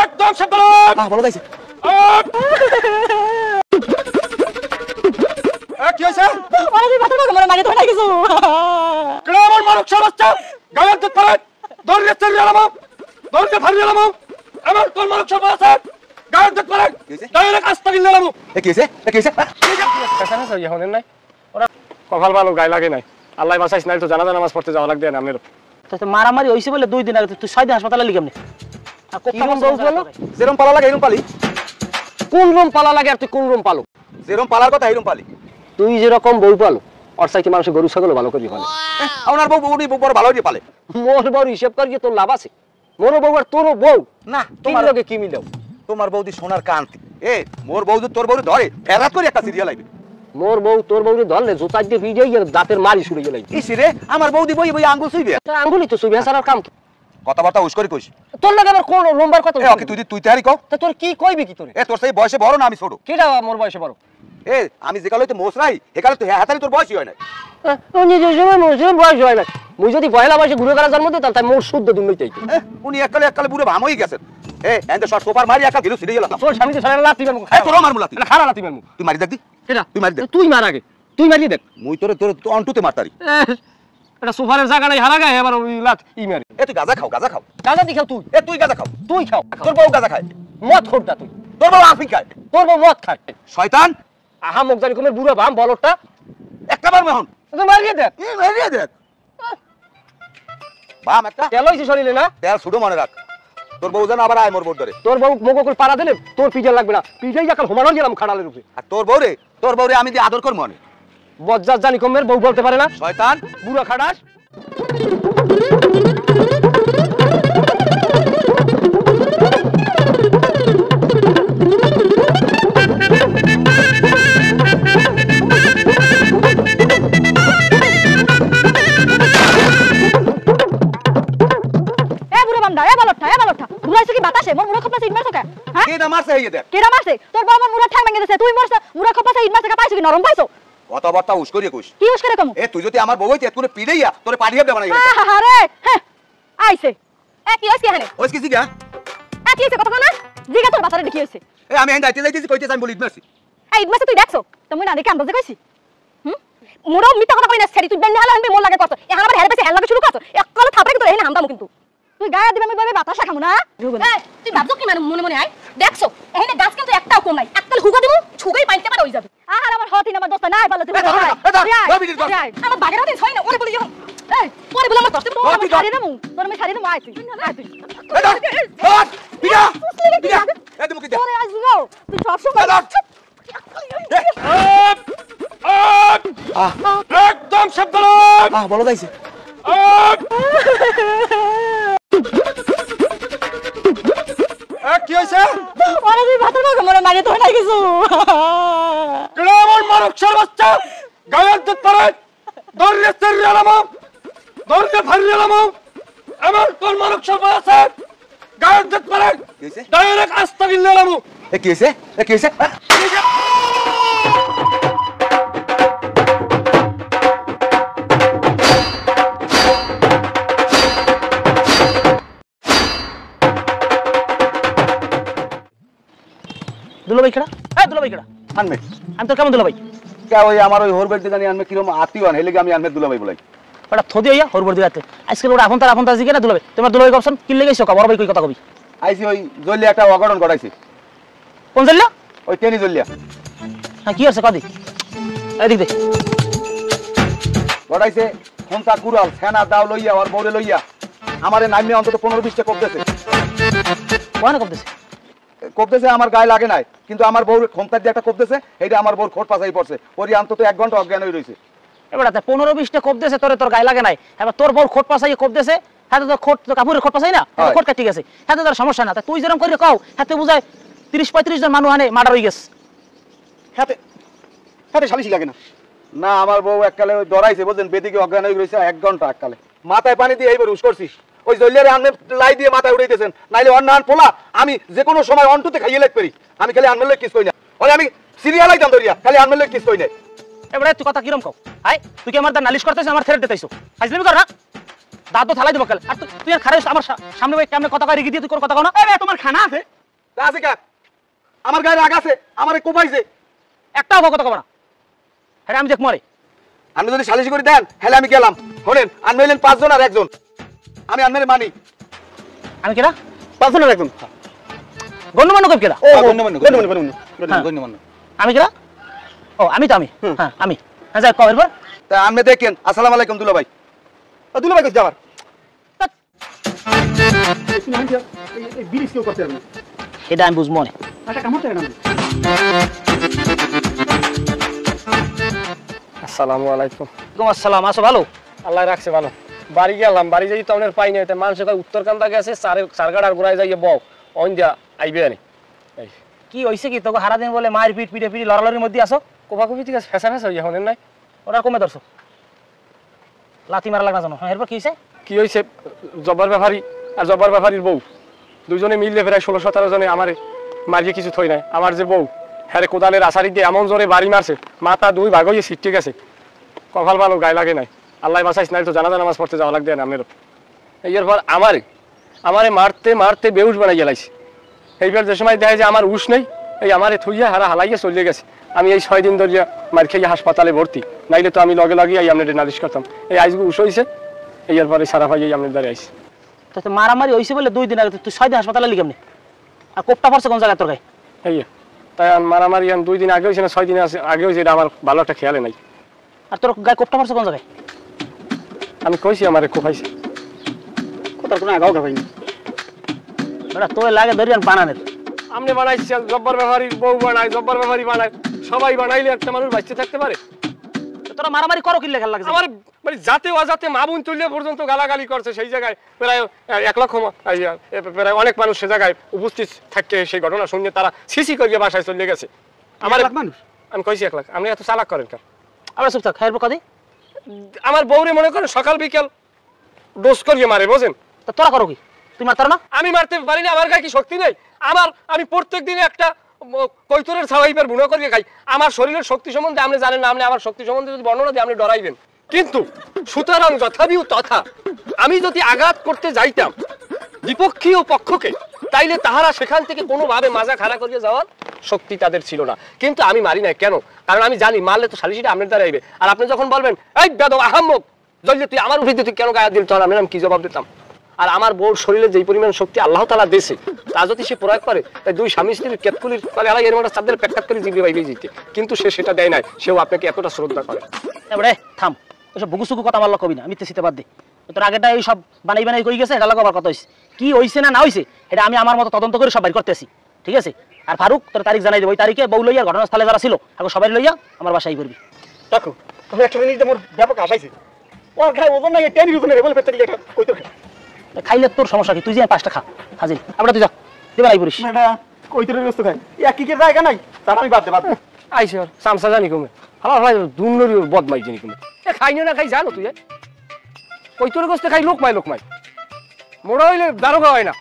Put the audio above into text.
একদম সাবধান বলো দাইছে কি হয়েছে আরে বাতা বাবা মারে তো নাই কিছু গ্রামের মানুষ সমস্যা গায়ের দুধ পারে দৌড়ে চলে এলাম দৌড়ে ফাড়ি এলাম আমার তোর মানুষ সব আছে গায়ের দুধ পারে ডাইরেক্ট আস্তা গিলে এলাম কি হয়েছে পেছনে সব ইহনের নাই ওরা কপাল ভালো গায়ে লাগে নাই আল্লাহ বাঁচাইছ নাই তো জানাজা নামাজ পড়তে যাওয়া লাগবে না আপনার তো মারামারি হইছে বলে 2 দিন আগে তুই 6 দিন হাসপাতালে লিগামনি আর কিরম দৌড় বলো যেরম পালা লাগে এরম পালি কোন রুম পালা লাগে আর তুই কোন রুম পালো যেরম পালার কথা এরম পালি তুই যেরকম বউ পালো আর সাইকে মানুষ গরু ছাগল ভালো করে পালে আপনার বউ উনি বউ বড় ভালো দিয়ে পালে মোর বউ হিসাব করিয়ে তোর লাভ আছে মোর বউ আর তোর বউ না তোমার লগে কি মিলাও তোমার বৌদি সোনার কান্তি মোর বউ তোর বউ ধরে ফেরাত করে একটা সিরিয়াল আইবে মোর বউ তোর বউরে ধরলে জুতা দিয়ে ভিজে গিয়ে দাঁতের মারি শুরু গেল ইসিরে আমার বৌদি বই বই আঙ্গুল ছুইবে আঙ্গুলি তো ছবি হাসার কাম কথাবার্তা হুশ করে কইস তোর লগে আবার কোন রোমবার কথা ওকে তুই তারি কও তা তোর কি কইবি কি তোর তোর সেই বয়সে বড় না আমি ছোট কিটা মোর বয়সে বড় আমি যে কালে তো মোসরাই হে কালে তো হাতারি তোর বয়সই হয় না ও নিজের সময় মোর বয়স হয় না মুই যদি পয়লা বয়সে ঘুরে করা জন্ম দিতাম তাই মোর শুদ্ধ দুর্নীতি হইতো উনি এককালে বুড়ো ভাম হয়ে গেছেন এন্ড শর্ট সোফার মারি একা গিলো সিরিয়াল তোর স্বামী তো সারা লাতি মারমু তোর মারমু লাতি খারা লাতি মারমু তুই মারি দেখদি কেডা তুই মারি দেখ তুই মার আগে তুই মারিয়ে দেখ মুই তোর অন্টুতে মারতারি এটা সোফারের জায়গা নাই হারা গায় এবার ওই লাত মারি তুই গাজা খাও গাজা দি খাও তুই তুই গাজা খাও তুই খাও তোর বউ গাজা খায় মদ খোরটা তুই তোর বউ আফি খায় তোর বউ মদ খায় শয়তান আহা মুখজানি কুমের বুড়া বাম বলটা একটা বার মেহন তুই মারিয়ে দেখ মারিয়ে দেখ বাম একটা তেল হইছে শরীরে না তেল শুধু মনে রাখ তোর বউ যেন আবার আয় মোর বোর ধরে তোর বউ মোগো করে পাড়া দিলে তোর পিজা লাগবে না পিজাই যাকাল হোমানো গেলাম খাড়ালের উপরে আর তোর বউরে আমি দিয়ে আদর কর মনে বজ্জাত জানি কমের বউ বলতে পারে না শয়তান বুড়া খাড়াস কেডা মারছে হইয়ে দেখ কেডা মারছে তোর বাবা মুড়া ঠ্যাং ভেঙে গেছে তুই মরছ মুড়া খপাছে ইট মারছে পাইছো কি নরম পাইছো কথাবার্তা হুশ করিয়ে কইস কি হুশ করে কম তুই যদি আমার বউ হইতে তুই পিড়াইয়া তোরে পাঠিয়ে দেব না আরে আইছে কি হইছে এখানে ওই কি জিগা কি হইছে কথা না জিগা তোর বাসারে কি হইছে আমি যাইতে কইতে আমি বলি ইট মারছি ইট মারছে তুই দেখছো তুমি না দেখে আন্দাজে কইছি মুড়া মিথ্যা কথা কই না সেরি তুই বেন হালা আনবি মোর লাগে কত এখন আবার হেরে পেছে হেল লাগে শুরু করছ এককালে থাপড়ে কিন্তু এখানে হামদামু কিন্তু তুই গায়ে দিবে আমি ভাবে বাতাসা খামু না তুই ভাবছো কি মানে মনে মনে আয় দেখছো এখানে গাছ কিন্তু একটাও কম নাই একটাল হুগা দিমু ছুগাই পাইতে পার হই যাবে আর আমার হতি না আমার দোস্ত নাই বলে তুমি আমার বাগের হতে ছয় না ওরে বলি যখন এই পরে বলে আমার দশটা আমি ছাড়ি দেবো তোর আমি ছাড়ি দেবো আয় তুই তুই তোরে আসবো তুই সব সময় একদম সাবধান বলো দাইছে কি হইছে ওরে তুই ভাত না মরে মাগে তো নাই কিছু গ্রামের মানুষ সর্বচ্চা গায়ের দুধ পারে দৌড়ে চলে এলাম দৌড়ে ফাড়ি এলাম আমার তোর মানুষ সব আছে গায়ের দুধ পারে ডাইরেক্ট আস্তা গিলে এলাম কি হইছে দুলাভাই কেডা দুলাভাই কেডা আনমে আমি তো কেমন দুলাভাই কে ওই আমার ওই হোর বেড়তে জানি আনমে কিরম আত্মীয় আন হেলে আমি আনমে দুলাভাই বলাই ওটা থদি হইয়া হরবর দিয়াতে আজকে ওটা আপন তার জিগে না দুলাভাই তোমার দুলাভাই কবছন কি লেগেছো বড় ভাই কই কথা কবি আইছি ওই জলিয়া একটা অঘটন ঘটাইছে কোন জল্লা ওই টেনি জলিয়া হ্যাঁ কি আছে কদি এদিক দে ঘটাইছে ফোনটা কুড়াল ফেনা দাও লইয়া আর বউরে লইয়া আমারে নামে অন্তত 15-20টা কোপতেছে কোন কোপতেছে আমার গায়ে লাগে নাই কিন্তু আমার বউর ক্ষমতা দিয়ে একটা কোপতেছে এইটা আমার বউর খোট পাছাই পড়ছে ওরি অন্তত 1 ঘন্টা অজ্ঞান হয়ে রইছে এবারে 15-20টা কোপ দেছে তোর গায়ে লাগে নাই এবার তোর বউর খোট পাছাই কোপ দেছে হাতে তো খোট কাপুরের খোট পাছাই না খোট কাটি গেছে হাতে তোর সমস্যা না তুই যেরকম করে কও হাতে বুঝায় 30-35 জন মানুষ আনে মার্ডার হয়ে গেছে হাতে সালিশি লাগে না না আমার বউ এককালে ওই ডরাইছে বুঝেন বেদিকে অজ্ঞান হয়ে রইছে 1 ঘন্টা এককালে মাথায় পানি দিয়ে এইবার হুশ করছি ওই জলিয়ারে আনমে লাই দিয়ে মাথায় উড়াইতেছেন নাইলে অন্যান পোলা আমি যে কোনো সময় অন্টুতে খাইয়ে লাগ পারি আমি খালি আনমেলে কিস কই না ওরে আমি সিরিয়াল আইতাম ধরিয়া খালি আনমেলে কিস কই না এবারে তুই কথা কিরম কও আই তুই কি আমার দা নালিশ করতেছিস আমার থেরে দিতেইছো ফাজলামি কর না দাঁত তো থালাই দেবো কাল। আর তুই আর খারাপ আমার সামনে ভাই কেমনে কথা কয় রেখে দিয়ে তুই কথা কও না? এই তোমার খানা আছে? তা আছে কা? আমার গায়ে রাগ আছে, আমারে কোপাইছে। একটাও কথা কও না। হ্যাঁ আমি দেখ মরে। আপনি যদি সালিশি করে দেন, হেলে আমি গেলাম। শোনেন, আনমেলেন 5 জন আর 1 জন। আমি আনমেলে মানি। আমি কেডা? 5 জন আর 1 জন। গণ্যমান্য কব কেডা? ও গণ্যমান্য। আমি কেডা? ও আমি তো আমি। হ্যাঁ আমি। হ্যাঁ যাই কও এরপর। তা আপনি দেখেন, আসসালামু আলাইকুম দুলা ভাই। দুলা ভাই কইছে আবার। এই বিড়ি কেউ করতে পারবে না। এটা আমি বুঝবো না। আটা কামড়তে না। আসসালামু আলাইকুম। ওয়ালাইকুম আসসালাম। আছো ভালো? আল্লাহ রাখছে ভালো। বাড়ি গেলাম, বাড়ি যাই তো আপনার পাই নাই, তাই মানুষ উত্তরকান্দা গেছে চারগাড়ার গোড়ায় যাইয়ে বউ অন দিয়া আইবে আনি। এই কি হইছে কি তোকে সারাদিন বলে মায়ের পিট পিটে পিটি লড়ালড়ির মধ্যে আসো? কোপাকুপি ঠিক আছে, ফেসা ফেসা এখন নাই। ওরা কমে ধরছো, লাথি মারা লাগনা জানো? হ্যাঁ এরপর কি হয়েছে? কি হয়েছে, জব্বার ব্যাপারী আর জব্বার ব্যাপারীর বউ দুজনে মিললে প্রায় 16-17 জনে আমারে মারিয়ে কিছু থই নাই। আমার যে বউ হ্যাঁ কোদালের আশারি দিয়ে এমন জোরে বাড়ি মারছে, মাথা 2 ভাগ হয়ে ছিটকে গেছে। কপাল ভালো, গায়ে লাগে নাই। আল্লাহ বাঁচাইস নাই তো জানাজা নামাজ পড়তে যাওয়া লাগবে না আপনারও। এরপর আমারে মারতে মারতে বেউস বানাই গেলাইছে। এইবার যে সময় দেখে যে আমার উস নেই, এই আমারে থুইয়া হালাইয়া চলে গেছে। আমি এই 6 দিন ধরিয়া মার খেয়ে হাসপাতালে ভর্তি, নাইলে তো আমি লগে লগে আপনাদের নালিশ করতাম। এই আজকে উস হয়েছে, এরপরে সারা ভাই আপনার দ্বারা আইসি। তো মারামারি হয়েছে বলে 2 দিন আগে তুই 6 দিন হাসপাতালে লিখে এমনি। আর কোপটা পড়ছে কোন জায়গায় তোর গায়ে? এই তাই মারামারি 2 দিন আগে হয়েছে না 6 দিন আগে হয়েছে, এটা আমার ভালো একটা খেয়ালে নাই। আর তোর গায়ে কোপটা পড়ছে কোন জায়গায়? আমি কইছি আমারে কোপাইছে, কথা কোনো আগাও গাবাইনি। বেটা তোর লাগে ধরিয়ান বানানের। আপনি বানাইছেন, জব্বার ব্যাপারীর বউ বানায়, জব্বার ব্যাপারী বানায়, সবাই বানাইলে একটা মানুষ বাঁচতে থাকতে পারে? তোরা মারামারি করো কি লেখা লাগছে? আমার মানে যাতে অজাতে মা বোন তুললে পর্যন্ত গালাগালি করছে। সেই জায়গায় প্রায় 1 লক্ষ প্রায় অনেক মানুষ সে জায়গায় উপস্থিত থাকে। সেই ঘটনা শুনে তারা সিসি করিয়ে বাসায় চলে গেছে। আমার মানুষ আমি কইছি 1 লাখ। আপনি এত চালাক করেন কেন? আবার চুপ থাক। এরপর কদি আমার বউরে মনে করেন সকাল বিকেল ডোজ করিয়ে মারে, বোঝেন? তা তোরা করো কি? তুই মারতার না? আমি মারতে পারি না, আমার গায়ে কি শক্তি নেই? আমি প্রত্যেক দিনে একটা কৈতরের ছাওয়াইবার বুনো করিয়ে খাই। আমার শরীরের শক্তি সম্বন্ধে আপনি জানেন না। আপনি আমার শক্তি সম্বন্ধে যদি বর্ণনা দিয়ে আপনি ডরাইবেন। কিন্তু সুতরাং যথাবিউ তথা, আমি যদি আঘাত করতে যাইতাম বিপক্ষীয় পক্ষকে, তাইলে তাহারা সেখান থেকে কোনোভাবে মাজা খাড়া করিয়ে যাওয়ার শক্তি তাদের ছিল না। কিন্তু আমি মারি নাই কেন? কারণ আমি জানি মারলে তো সালিশিটা আপনার দ্বারা আইবে। আর আপনি যখন বলবেন এই বেদব আহাম্মক জলদি তুই আমার উঠে তুই কেন গায়ে দিল, তখন আমি কি জবাব দিতাম? আর আমার বউর শরীরে যেই পরিমাণ শক্তি আল্লাহ তাআলা দিয়েছে, তা যদি সে প্রয়োগ করে, তাই 2 স্বামী স্ত্রীর কেতকুলির কলে আলাই এর মধ্যে চাঁদের প্যাকটাক করে জিগরে বাইবে যেতে। কিন্তু সে সেটা দেয় নাই, সেও আপনাকে এতটা শ্রদ্ধা করে। এবারে থাম, ওসব বুকুসুকু কথা মারলা কবি না, মিথ্যে সিতে বাদ দে। তোর আগেটা এই সব বানাই বানাই কই গেছে, এটা লাগা আবার কথা হইছে। কি হইছে না না হইছে এটা আমি আমার মতো তদন্ত করে সব বাইর করতেছি, ঠিক আছে? আর ফারুক তোর তারিখ জানাই দেব, ওই তারিখে বউ লইয়া ঘটনাস্থলে যারা ছিল আগে সবাই লইয়া আমার বাসায় করবি। দেখো তুমি একটা জিনিস মোর ব্যাপক আশাইছে। ওর গায়ে ওজন নাই, টেনি ওজনের বলে পেতে গিয়ে কইতো খাইলে তোর সমস্যা কি? তুই যে 5টা খা হাজির, আমরা তুই যা দেবার আই পড়িস। না কইতরের ব্যস্ত খাই এক কি জায়গা নাই, তার আমি বাদ দে আইসে সামসা জানি কমে হালা ভাই দুনরি বদমাই জানি কমে। খাই না খাই জানো তুই কৈতর গোস্তে খাই লোকমাই মোড়া হইলে দারোগা হয় না।